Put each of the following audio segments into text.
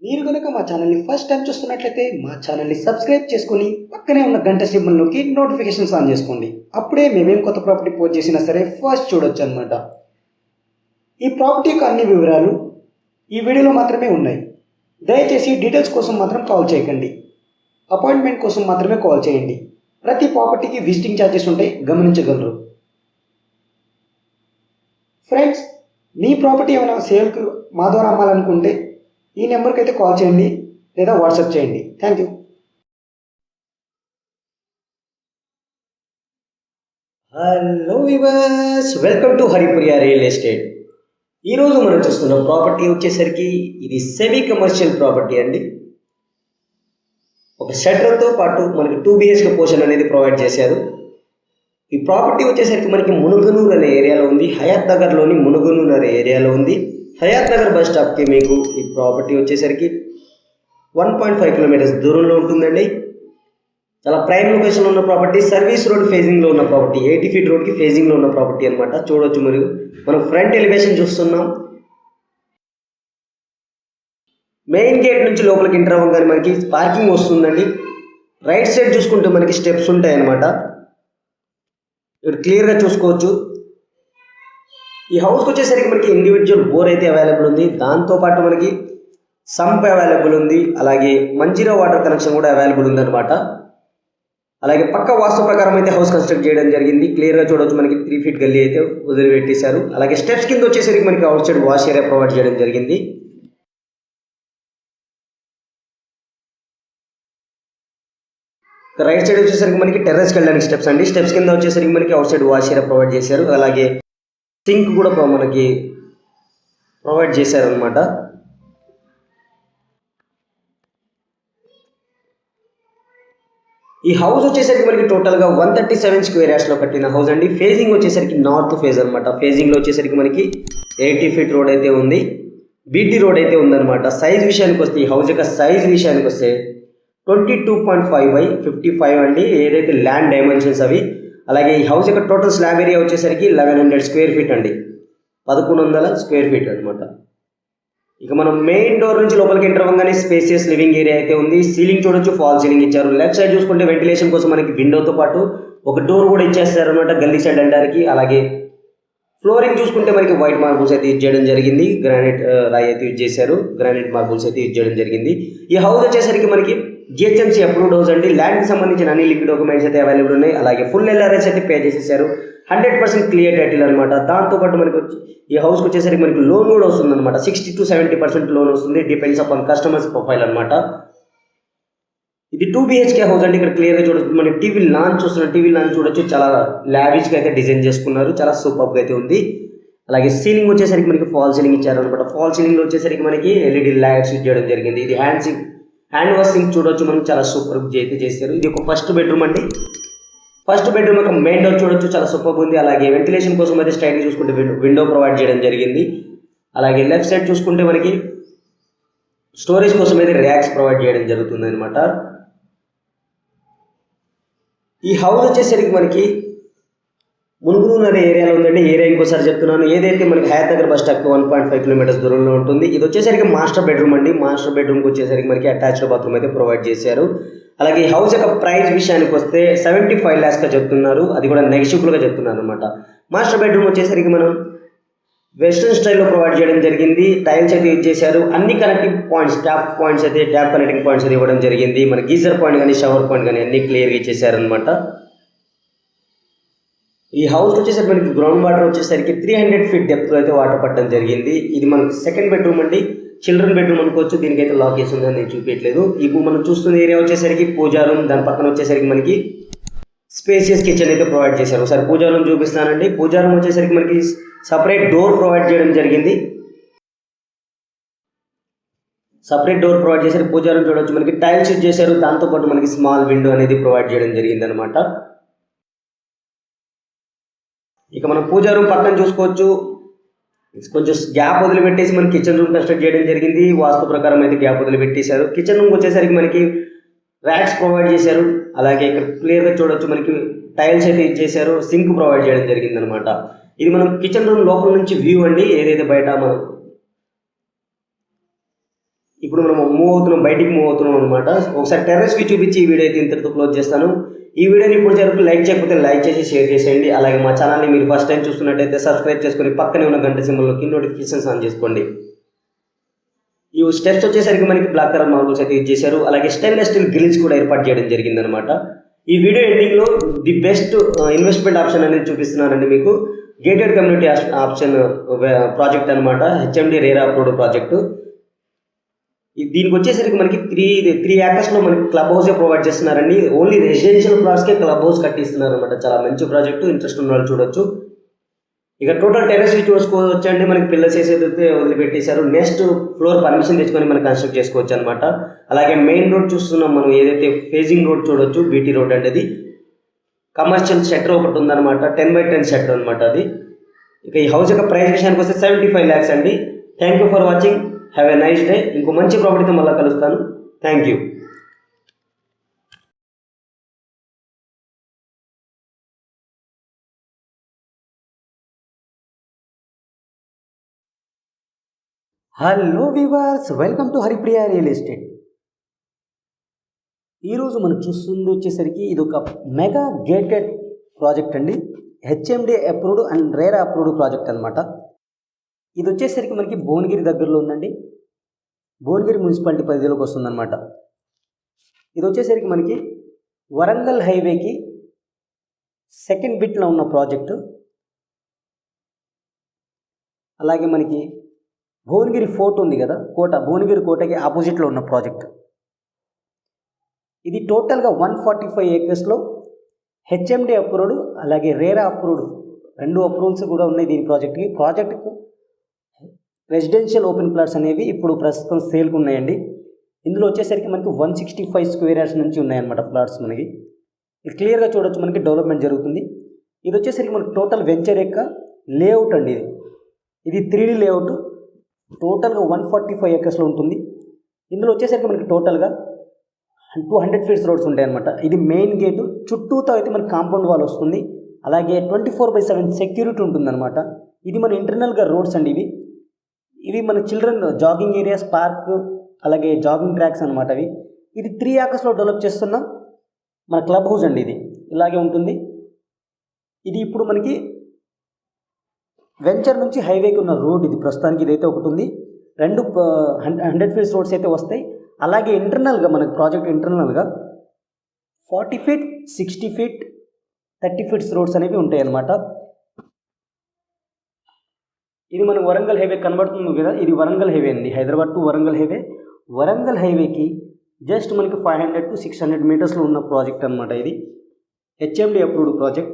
మీరు గనుక మా ఛానల్ని ఫస్ట్ టైం చూస్తున్నట్లయితే మా ఛానల్ని సబ్స్క్రైబ్ చేసుకొని పక్కనే ఉన్న గంట సింబల్ నొక్కి నోటిఫికేషన్స్ ఆన్ చేసుకోండి. అప్పుడే మేమేం కొత్త ప్రాపర్టీ పోస్ట్ చేసినా సరే ఫస్ట్ చూడొచ్చు అనమాట. ఈ ప్రాపర్టీ యొక్క అన్ని వివరాలు ఈ వీడియోలో మాత్రమే ఉన్నాయి. దయచేసి డీటెయిల్స్ కోసం మాత్రం కాల్ చేయకండి. అపాయింట్మెంట్ కోసం మాత్రమే కాల్ చేయండి. ప్రతి ప్రాపర్టీకి విజిటింగ్ ఛార్జెస్ ఉంటాయి, గమనించగలరు. ఫ్రెండ్స్, మీ ప్రాపర్టీ ఏమైనా సేల్కి మా ద్వారా అమ్మాలనుకుంటే ఈ నెంబర్కి అయితే కాల్ చేయండి లేదా వాట్సాప్ చేయండి. Thank you. Hello viewers, welcome to Haripriya real estate. ఈరోజు మనం చూస్తున్న ప్రాపర్టీ వచ్చేసరికి ఇది సెమీ కమర్షియల్ ప్రాపర్టీ అండి. ఒక షట్టర్తో పాటు మనకి 2 BHK పోర్షన్ అనేది ప్రొవైడ్ చేశారు. ఈ ప్రాపర్టీ వచ్చేసరికి మనకి మునుగనూరు అనే ఏరియాలో ఉంది. హయాత్ నగర్లోని మునుగనూరు అనే ఏరియాలో ఉంది. హయాత్ నగర్ బస్ స్టాప్కి మీకు ఈ ప్రాపర్టీ వచ్చేసరికి 1.5 కిలోమీటర్స్ దూరంలో ఉంటుందండి. చాలా ప్రైమ్ లొకేషన్లో ఉన్న ప్రాపర్టీ, సర్వీస్ రోడ్ ఫేజింగ్లో ఉన్న ప్రాపర్టీ, 80 ఫీట్ రోడ్కి ఫేజింగ్లో ఉన్న ప్రాపర్టీ అనమాట. చూడొచ్చు, మరియు మనం ఫ్రంట్ ఎలివేషన్ చూస్తున్నాం. మెయిన్ గేట్ నుంచి లోపలికి ఎంటర్ అవ్వగానే మనకి పార్కింగ్ వస్తుందండి. రైట్ సైడ్ చూసుకుంటే మనకి స్టెప్స్ ఉంటాయి అన్నమాట. ఇక్కడ క్లియర్గా చూసుకోవచ్చు. ఈ హౌస్కి వచ్చేసరికి మనకి ఇండివిజువల్ బోర్ అయితే అవైలబుల్ ఉంది. దాంతోపాటు మనకి సంప్ అవైలబుల్ ఉంది. అలాగే మంజీరా వాటర్ కనెక్షన్ కూడా అవైలబుల్ ఉందన్నమాట. అలాగే పక్క వాస్తు ప్రకారం అయితే హౌస్ కన్స్ట్రక్ట్ చేయడం జరిగింది. క్లియర్గా చూడవచ్చు, మనకి 3 ఫీట్ గల్లీ అయితే వదిలిపెట్టేశారు. అలాగే స్టెప్స్ కింద వచ్చేసరికి మనకి out side wash area provide చేయడం జరిగింది. రైట్ సైడ్ వచ్చేసరికి మనకి టెర్రస్కి వెళ్ళడానికి స్టెప్స్ అండి. స్టెప్స్ కింద వచ్చేసరికి మనకి out side wash area provide చేశారు. అలాగే సింక్ కూడా మనకి ప్రొవైడ్ చేశారనమాట. ఈ హౌస్ వచ్చేసరికి మనకి టోటల్గా 137 స్క్వేర్ యార్డ్స్లో కట్టిన హౌస్ అండి. ఫేజింగ్ వచ్చేసరికి నార్త్ ఫేజ్ అనమాట. ఫేజింగ్లో వచ్చేసరికి మనకి 80 ఫీట్ రోడ్ అయితే ఉంది. బీటీ రోడ్ అయితే ఉందన్నమాట. సైజ్ విషయానికి వస్తే, ఈ హౌస్ యొక్క సైజ్ విషయానికి వస్తే 22.5/55 అండి, ఏదైతే ల్యాండ్ డైమెన్షన్స్ అవి. అలాగే ఈ హౌస్ యొక్క టోటల్ స్లాబ్ ఏరియా వచ్చేసరికి 1100 స్క్వేర్ ఫీట్ అండి, 1100 స్క్వేర్ ఫీట్ అనమాట. ఇక మనం మెయిన్ డోర్ నుంచి లోపలికి ఎంటర్ అవ్వగానే స్పేసియస్ లివింగ్ ఏరియా అయితే ఉంది. సీలింగ్ చూడొచ్చు, ఫాల్ సీలింగ్ ఇచ్చారు. లెఫ్ట్ సైడ్ చూసుకుంటే వెంటిలేషన్ కోసం మనకి విండోతో పాటు ఒక డోర్ కూడా ఇచ్చేస్తారు అనమాట, గల్లీ సైడ్ వెళ్ళడానికి. అలాగే ఫ్లోరింగ్ చూసుకుంటే మనకి వైట్ మార్బుల్స్ అయితే యూజ్ చేయడం జరిగింది. గ్రానైట్ రాయి అయితే యూజ్ చేశారు. గ్రానైట్ మార్బుల్స్ అయితే యూజ్ చేయడం జరిగింది. ఈ హౌస్ వచ్చేసరికి మనకి GHMC అప్రూవ్డ్ హౌస్ అండి. ల్యాండ్కి సంబంధించిన అన్ని లిక్విడ్ డాక్యుమెంట్స్ అయితే అవైలబుల్ ఉన్నాయి. అలాగే ఫుల్ LRS అయితే పే చేసేసారు. 100% క్లియర్ టైటిల్ అనమాట. దాంతోపాటు మనకి ఈ హౌస్కి వచ్చేసరికి మనకి లోన్ కూడా వస్తుంది అనమాట. 60 to 70% లోన్ వస్తుంది, డిపెండ్స్ అపాన్ కస్టమర్స్ ప్రొఫైల్ అనమాట. ఇది 2 BHK హౌస్ అండి. ఇక్కడ క్లియర్గా చూడొచ్చు, మనకి టీవీ లాంచ్ చూస్తున్న టీవీ లాంచ్ చూడొచ్చు. చాలా లావిష్గా అయితే డిజైన్ చేసుకున్నారు, చాలా సూపర్గా అయితే ఉంది. అలాగే సీలింగ్ వచ్చేసరికి మనకి ఫాల్ సీలింగ్ ఇచ్చారు అనమాట. ఫాల్ సీలింగ్లో వచ్చేసరికి మనకి LED లైట్స్ యూజ్ చేయడం జరిగింది. ఇది హ్యాండ్ వాష్ సింక్ చూడొచ్చు, మనకి చాలా సూపర్ అయితే చేశారు. ఇది ఒక ఫస్ట్ బెడ్రూమ్ అండి. ఫస్ట్ బెడ్రూమ్ యొక్క మెయిన్ డోర్ చూడొచ్చు, చాలా సూపర్ ఉంది. అలాగే వెంటిలేషన్ కోసం అయితే స్ట్రైట్ చూసుకుంటే విండో ప్రొవైడ్ చేయడం జరిగింది. అలాగే లెఫ్ట్ సైడ్ చూసుకుంటే మనకి స్టోరేజ్ కోసం అయితే ర్యాక్స్ ప్రొవైడ్ చేయడం జరుగుతుంది అనమాట. ఈ హౌస్ వచ్చేసరికి మనకి మునుగునూరు అనే ఏరియాలో ఉందండి. ఏరియా ఇంకోసారి చెప్తున్నాను, ఏదైతే మనకి హయాత్ నగర్ బస్ స్టాప్కి 1.5 కిలోమీటర్స్ దూరంలో ఉంటుంది. ఇది వచ్చేసరికి మాస్టర్ బెడ్రూమ్ అండి. మాస్టర్ బెడ్రూమ్కి వచ్చేసరికి మనకి అటాచ్డ్ బాత్రూమ్ అయితే ప్రొవైడ్ చేశారు. అలాగే ఈ హౌస్ యొక్క ప్రైస్ విషయానికి వస్తే 75 lakhsగా చెప్తున్నారు. అది కూడా నెగిషియబుల్గా చెప్తున్నారు అనమాట. మాస్టర్ బెడ్రూమ్ వచ్చేసరికి మనం వెస్ట్రన్ స్టైల్లో ప్రొవైడ్ చేయడం జరిగింది. టైల్స్ అయితే యూజ్ చేశారు. అన్ని connecting points, tap connecting points అయితే ఇవ్వడం జరిగింది. మన గీజర్ పాయింట్ కానీ షవర్ పాయింట్ కానీ అన్ని క్లియర్గా ఇచ్చేసారనమాట. ఈ హౌస్ వచ్చేసరికి మనకి గ్రౌండ్ వాటర్ వచ్చేసరికి 300 ఫీట్ డెప్త్లో అయితే వాటర్ పట్టడం జరిగింది. ఇది మనకి సెకండ్ బెడ్రూమ్ అండి. చిల్డ్రన్ బెడ్రూమ్ అనుకోవచ్చు. దీనికైతే లాక్ వేసి ఉందని నేను చూపించట్లేదు. ఇప్పుడు మనం చూస్తున్న ఏరియా వచ్చేసరికి పూజా రూమ్, దాని పక్కన వచ్చేసరికి మనకి స్పేసియస్ కిచెన్ అయితే ప్రొవైడ్ చేశారు. ఒకసారి పూజా రూమ్ చూపిస్తానండి. పూజా రూమ్ వచ్చేసరికి మనకి సపరేట్ డోర్ ప్రొవైడ్ చేయడం జరిగింది. సపరేట్ డోర్ ప్రొవైడ్ చేశారు. పూజా రూమ్ చూడవచ్చు, మనకి టైల్స్ యూజ్ చేశారు. దాంతోపాటు మనకి స్మాల్ విండో అనేది ప్రొవైడ్ చేయడం జరిగింది అనమాట. ఇక మనం పూజా రూమ్ పక్కన చూసుకోవచ్చు, కొంచెం గ్యాప్ వదిలిపెట్టేసి మనకి కిచెన్ రూమ్ కన్స్ట్రక్ట్ చేయడం జరిగింది. వాస్తు ప్రకారం అయితే గ్యాప్ వదిలిపెట్టేశారు. కిచెన్ రూమ్ వచ్చేసరికి మనకి ర్యాక్స్ ప్రొవైడ్ చేశారు. అలాగే ఇక్కడ క్లియర్గా చూడొచ్చు, మనకి టైల్స్ అయితే ఇచ్చేసారు. సింక్ ప్రొవైడ్ చేయడం జరిగింది అనమాట. ఇది మనం కిచెన్ రూమ్ లోపల నుంచి వ్యూ అండి. ఏదైతే బయట మనం ఇప్పుడు మనం బయటికి మూవ్ అవుతున్నాం అనమాట. ఒకసారి టెర్రస్ వ్యూ చూపించి ఈ వీడియో అయితే ఇంతటితో క్లోజ్ చేస్తాను. ఈ వీడియోని ఇప్పుడు వరకు లైక్ చేయకపోతే లైక్ చేసి షేర్ చేసేయండి. అలాగే మా ఛానల్ని మీరు ఫస్ట్ టైం చూస్తున్నట్టయితే సబ్స్క్రైబ్ చేసుకొని పక్కనే ఉన్న గంట సింబల్లోకి నోటిఫికేషన్స్ ఆన్ చేసుకోండి. ఈ స్టెప్స్ వచ్చేసరికి మనకి బ్లాక్ కలర్ మార్బుల్స్ అయితే యూజ్ చేశారు. అలాగే స్టెయిన్లెస్ స్టీల్ గ్రిల్స్ కూడా ఏర్పాటు చేయడం జరిగిందనమాట. ఈ వీడియో ఎండింగ్లో ది బెస్ట్ ఇన్వెస్ట్మెంట్ ఆప్షన్ అనేది చూపిస్తున్నానండి మీకు. గేటెడ్ కమ్యూనిటీ ఆప్షన్ ప్రాజెక్ట్ అనమాట, హెచ్ఎండి రేరా అప్రూవ్డ్ ప్రాజెక్టు. దీనికి వచ్చేసరికి మనకి త్రీ ఏకర్స్లో మనకి క్లబ్ హౌసే ప్రొవైడ్ చేస్తున్నారండి. ఓన్లీ రెసిడెన్షియల్ ప్లాట్స్కే క్లబ్ హౌస్ కట్టిస్తున్నారు అనమాట. చాలా మంచి ప్రాజెక్టు, ఇంట్రెస్ట్ ఉన్న వాళ్ళు చూడొచ్చు. ఇక టోటల్ టెర్రస్ చూసుకోవచ్చు అండి. మనకి పిల్లర్స్ వేసేదైతే వదిలిపెట్టేశారు. నెక్స్ట్ ఫ్లోర్ పర్మిషన్ తెచ్చుకొని మనం కన్స్ట్రక్ట్ చేసుకోవచ్చు అనమాట. అలాగే మెయిన్ రోడ్ చూస్తున్నాం మనం, ఏదైతే ఫేజింగ్ రోడ్ చూడొచ్చు, బీటీ రోడ్ అంటే అది. కమర్షియల్ షట్టర్ ఒకటి ఉందన్నమాట, 10x10 షట్టర్ అనమాట అది. ఇక ఈ హౌస్ యొక్క ప్రైస్ విషయానికి వస్తే 75 lakhs అండి. Thank you for watching, have a nice day. ఇంకో మంచి ప్రాపర్టీతో మళ్ళీ కలుస్తాను. Thank you. Hello viewers, welcome to Haripriya real estate. ఈరోజు మనం చూస్తుంది వచ్చేసరికి ఇది ఒక మెగా గేటెడ్ ప్రాజెక్ట్ అండి. HMD approved and RERA approved project అనమాట. ఇది వచ్చేసరికి మనకి భువనగిరి దగ్గరలో ఉందండి. భువనగిరి మున్సిపాలిటీ పరిధిలోకి వస్తుందన్నమాట. ఇది వచ్చేసరికి మనకి వరంగల్ హైవేకి సెకండ్ బిట్లో ఉన్న ప్రాజెక్టు. అలాగే మనకి భువనగిరి ఫోర్ట్ ఉంది కదా, కోట, భువనగిరి కోటకి ఆపోజిట్లో ఉన్న ప్రాజెక్ట్. ఇది టోటల్గా 145 acresలో హెచ్ఎండి అప్రూవ్డ్ అలాగే రేరా అప్రూవ్డ్, 2 అప్రూవల్స్ కూడా ఉన్నాయి దీని ప్రాజెక్ట్కు. రెసిడెన్షియల్ ఓపెన్ ప్లాట్స్ అనేవి ఇప్పుడు ప్రస్తుతం సేల్కి ఉన్నాయండి. ఇందులో వచ్చేసరికి మనకి 165 square yards నుంచి ఉన్నాయన్నమాట ప్లాట్స్ మనకి. ఇది క్లియర్గా చూడొచ్చు, మనకి డెవలప్మెంట్ జరుగుతుంది. ఇది వచ్చేసరికి మనకి టోటల్ వెంచర్ యొక్క లేఅవుట్ అండి. ఇది 3D లేఅవుట్. టోటల్గా 145 acresలో ఉంటుంది. ఇందులో వచ్చేసరికి మనకి టోటల్గా 200 feet రోడ్స్ ఉంటాయి అనమాట. ఇది మెయిన్ గేటు, చుట్టూతో అయితే మనకి కాంపౌండ్ వాల్ వస్తుంది. అలాగే 24/7 సెక్యూరిటీ ఉంటుందన్నమాట. ఇది మన ఇంటర్నల్గా రోడ్స్ అండి. ఇవి మన చిల్డ్రన్ జాగింగ్ ఏరియాస్, పార్క్, అలాగే జాగింగ్ ట్రాక్స్ అనమాట. ఇది 3 acresలో డెవలప్ చేస్తున్నాం. మన క్లబ్ హౌస్ అండి. ఇది ఇలాగే ఉంటుంది. ఇది ఇప్పుడు మనకి వెంచర్ నుంచి హైవేకి ఉన్న రోడ్ ఇది ప్రస్తుతానికి. ఇదైతే ఒకటి ఉంది. 100 feet రోడ్స్ అయితే వస్తాయి. అలాగే ఇంటర్నల్గా మనకి ప్రాజెక్ట్ ఇంటర్నల్గా 40 feet, 60 feet, 30 feet రోడ్స్ అనేవి ఉంటాయి అన్నమాట. ఇది మన వరంగల్ హైవే కనబడుతుంది కదా, ఇది వరంగల్ హైవే అండి. Hyderabad to Warangal highway. వరంగల్ హైవేకి జస్ట్ మనకి 500 to 600 మీటర్స్లో ఉన్న ప్రాజెక్ట్ అనమాట. ఇది హెచ్ఎండి అప్రూవ్డ్ ప్రాజెక్ట్.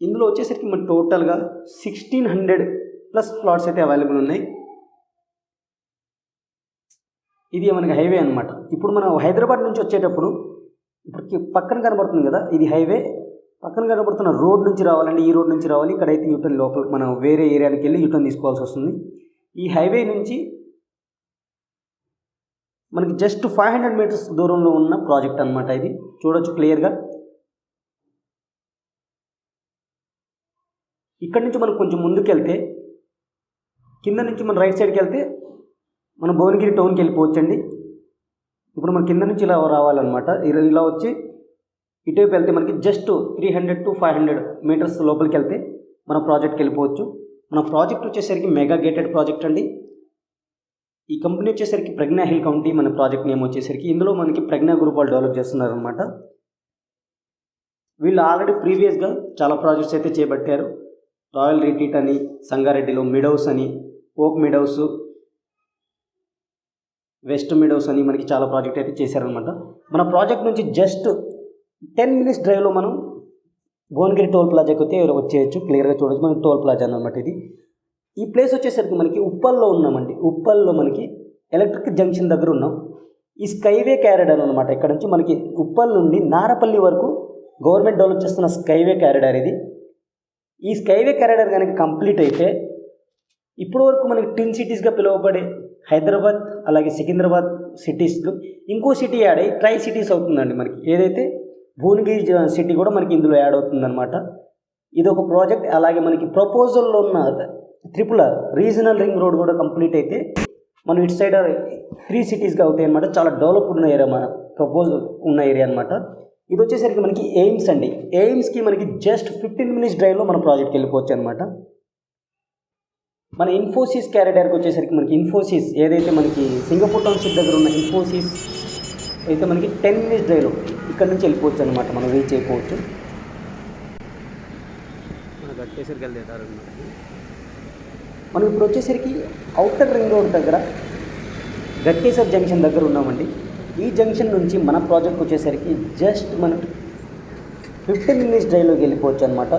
ఇందులో వచ్చేసరికి మనకి టోటల్గా 1600+ ప్లాట్స్ అయితే అవైలబుల్ ఉన్నాయి. ఇది మనకి హైవే అనమాట. ఇప్పుడు మనం హైదరాబాద్ నుంచి వచ్చేటప్పుడు ఇప్పుడు పక్కన కనబడుతుంది కదా, ఇది హైవే. పక్కన కనబడుతున్న రోడ్ నుంచి రావాలండి, ఈ రోడ్ నుంచి రావాలి. ఇక్కడైతే యూటర్న్ లోపలికి మనం వేరే ఏరియాకి వెళ్ళి యూటర్న్ తీసుకోవాల్సి వస్తుంది. ఈ హైవే నుంచి మనకి జస్ట్ 500 మీటర్స్ దూరంలో ఉన్న ప్రాజెక్ట్ అనమాట. ఇది చూడొచ్చు క్లియర్గా. ఇక్కడ నుంచి మనం కొంచెం ముందుకు వెళ్తే, కింద నుంచి మనం రైట్ సైడ్కి వెళ్తే మనం భువనగిరి టౌన్కి వెళ్ళిపోవచ్చండి. ఇప్పుడు మనం కింద నుంచి ఇలా రావాలన్నమాట. ఇలా వచ్చి ఇటువైపు వెళ్తే మనకి జస్ట్ 300 to 500 మీటర్స్ లోపలికి వెళ్తే మన ప్రాజెక్ట్కి వెళ్ళిపోవచ్చు. మన ప్రాజెక్ట్ వచ్చేసరికి మెగా గేటెడ్ ప్రాజెక్ట్ అండి. ఈ కంపెనీ వచ్చేసరికి ప్రజ్ఞా హిల్ కౌంటీ మన ప్రాజెక్ట్ నేమ్ వచ్చేసరికి. ఇందులో మనకి ప్రజ్ఞా గ్రూప్ వాళ్ళు డెవలప్ చేస్తున్నారు అనమాట. వీళ్ళు ఆల్రెడీ ప్రీవియస్గా చాలా ప్రాజెక్ట్స్ అయితే చేపట్టారు. రాయల్ రిట్రీట్ అని, సంగారెడ్డిలో మిడౌస్ అని, ఓక్ మిడౌస్, వెస్ట్ మిడౌస్ అని మనకి చాలా ప్రాజెక్ట్ అయితే చేశారనమాట. మన ప్రాజెక్ట్ నుంచి జస్ట్ 10 minutes డ్రైవ్లో మనం భువనగిరి టోల్ ప్లాజాకి అయితే వచ్చేయచ్చు. క్లియర్గా చూడవచ్చు, మనకి టోల్ ప్లాజా అనమాట ఇది. ఈ ప్లేస్ వచ్చేసరికి మనకి ఉప్పల్లో ఉన్నామండి. ఉప్పల్లో మనకి ఎలక్ట్రిక్ జంక్షన్ దగ్గర ఉన్నాం. ఈ స్కైవే క్యారిడార్ అనమాట. ఇక్కడ నుంచి మనకి ఉప్పల్ నుండి నారపల్లి వరకు గవర్నమెంట్ డెవలప్ చేస్తున్న స్కైవే క్యారిడార్ ఇది. ఈ స్కైవే క్యారిడార్ కనుక కంప్లీట్ అయితే ఇప్పటి వరకు మనకి టిన్ సిటీస్గా పిలువబడే హైదరాబాద్ అలాగే సికింద్రాబాద్ సిటీస్లో ఇంకో సిటీ యాడ్ అయ్యి ట్రై సిటీస్ అవుతుందండి మనకి. ఏదైతే భువనగిరి సిటీ కూడా మనకి ఇందులో యాడ్ అవుతుందన్నమాట. ఇది ఒక ప్రాజెక్ట్. అలాగే మనకి ప్రపోజల్లో ఉన్న RRR రీజనల్ రింగ్ రోడ్ కూడా కంప్లీట్ అయితే మనం ఇటు సైడ్ 3 సిటీస్గా అవుతాయి అనమాట. చాలా డెవలప్ ఉన్న ఏరియా, మన ప్రపోజ్ ఉన్న ఏరియా అనమాట. ఇది వచ్చేసరికి మనకి ఎయిమ్స్ అండి. ఎయిమ్స్కి మనకి జస్ట్ 15 మినిట్స్ డ్రైవ్లో మన ప్రాజెక్ట్కి వెళ్ళిపోవచ్చు అనమాట. మన ఇన్ఫోసిస్ క్యారిడార్కి వచ్చేసరికి మనకి ఇన్ఫోసిస్ ఏదైతే మనకి సింగపూర్ టౌన్షిప్ దగ్గర ఉన్న ఇన్ఫోసిస్ అయితే మనకి 10 మినిట్స్ డ్రైవ్లో ఇక్కడ నుంచి వెళ్ళిపోవచ్చు అనమాట. మనం రీచ్ అయిపోవచ్చు. మనకు వచ్చేసరికి వెళ్తారు అనమాట. మనం ఇప్పుడు వచ్చేసరికి ఔటర్ రింగ్ రోడ్ దగ్గర గట్టేశ్వర్ జంక్షన్ దగ్గర ఉన్నామండి. ఈ జంక్షన్ నుంచి మన ప్రాజెక్ట్ వచ్చేసరికి జస్ట్ మనం 15 మినిట్స్ డ్రైవ్లోకి వెళ్ళిపోవచ్చు అనమాట.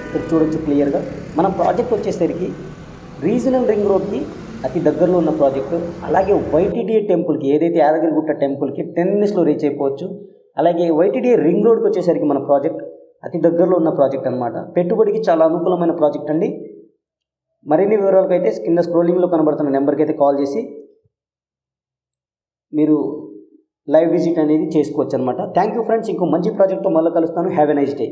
ఇక్కడ చూడొచ్చు క్లియర్గా. మన ప్రాజెక్ట్ వచ్చేసరికి రీజనల్ రింగ్ రోడ్కి అతి దగ్గరలో ఉన్న ప్రాజెక్టు. అలాగే వైటీడీఏ టెంపుల్కి, ఏదైతే యాదగిరిగుట్ట టెంపుల్కి 10 మినిట్స్లో రీచ్ అయిపోవచ్చు. అలాగే వైటీడీఏ రింగ్ రోడ్కి వచ్చేసరికి మన ప్రాజెక్ట్ అతి దగ్గరలో ఉన్న ప్రాజెక్ట్ అనమాట. పెట్టుబడికి చాలా అనుకూలమైన ప్రాజెక్ట్ అండి. మరిన్ని వివరాలకు అయితే కింద స్క్రోలింగ్లో కనబడుతున్న నెంబర్కి అయితే కాల్ చేసి మీరు లైవ్ విజిట్ అనేది చేసుకోవచ్చు అనమాట. Thank you friends. ఇంకో మంచి ప్రాజెక్ట్తో మళ్ళీ కలుస్తాను. Have a nice day.